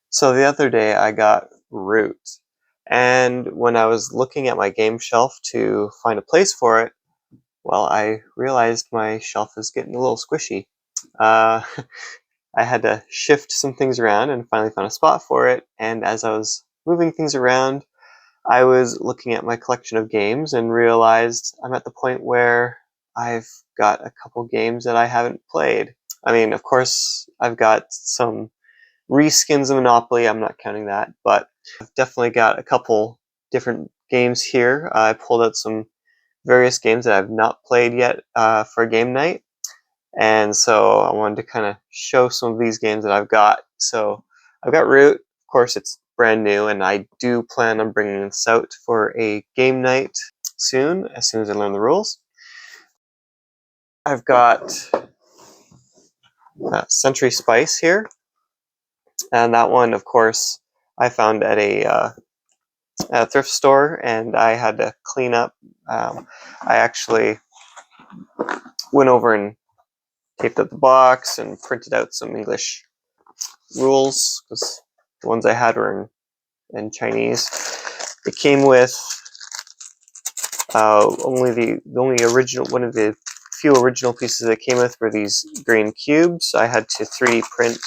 So the other day I got Root, and when I was looking at my game shelf to find a place for it, well, I realized my shelf is getting a little squishy. Uh, I had to shift some things around and finally found a spot for it, and as I was moving things around, I was looking at my collection of games and realized I'm at the point where I've got a couple games that I haven't played. I mean, of course, I've got some reskins of Monopoly. I'm not counting that, but I've definitely got a couple different games here. I pulled out some various games that I've not played yet for a game night, and so I wanted to kind of show some of these games that I've got. So I've got Root. Of course, it's brand new, and I do plan on bringing this out for a game night soon, as soon as I learn the rules. I've got Century Spice here, and that one, of course, I found at a thrift store, and I had to clean up. I actually went over and taped up the box and printed out some English rules because the ones I had were in Chinese. It came with only original one of the few original pieces that came with were these green cubes. I had to 3D print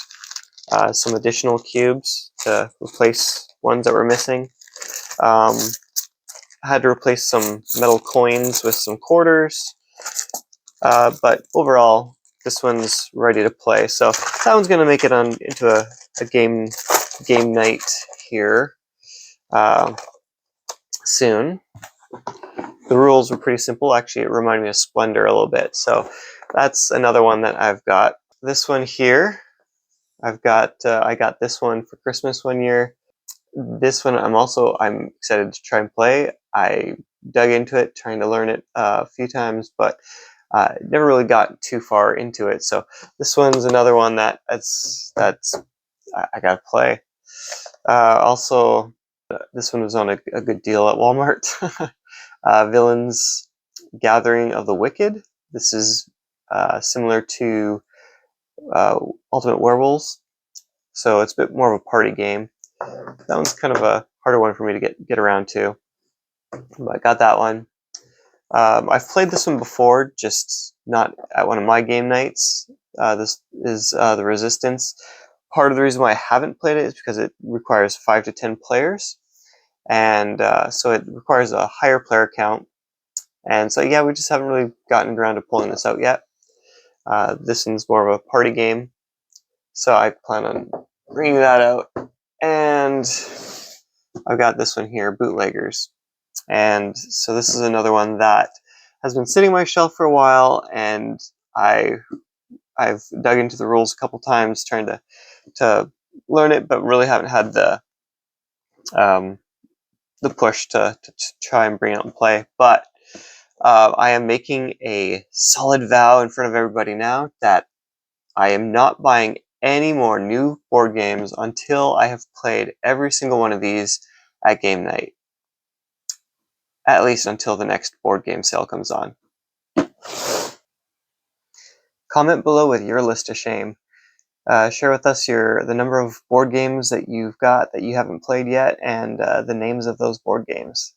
some additional cubes to replace ones that were missing. I had to replace some metal coins with some quarters, but overall, this one's ready to play. So that one's going to make it on into a game night here soon. The rules were pretty simple. Actually, it reminded me of Splendor a little bit. So that's another one that I've got. This one here, I got this one for Christmas one year. This one I'm excited to try and play. I dug into it, trying to learn it a few times, but never really got too far into it. So this one's another one that's I gotta play. Also, this one was on a good deal at Walmart. Villains Gathering of the Wicked. This is similar to Ultimate Werewolves, so it's a bit more of a party game. That one's kind of a harder one for me to get around to, but I got that one. I've played this one before, just not at one of my game nights. This is The Resistance. Part of the reason why I haven't played it is because it requires 5 to 10 players, and so it requires a higher player count. And so yeah, we just haven't really gotten around to pulling this out yet. This one's more of a party game, so I plan on bringing that out. And I've got this one here, Bootleggers. And so this is another one that has been sitting on my shelf for a while, and I've dug into the rules a couple times trying to learn it, but really haven't had the push to try and bring it out and play. But I am making a solid vow in front of everybody now that I am not buying any more new board games until I have played every single one of these at game night. At least until the next board game sale comes on. Comment below with your list of shame. Share with us the number of board games that you've got that you haven't played yet, and the names of those board games.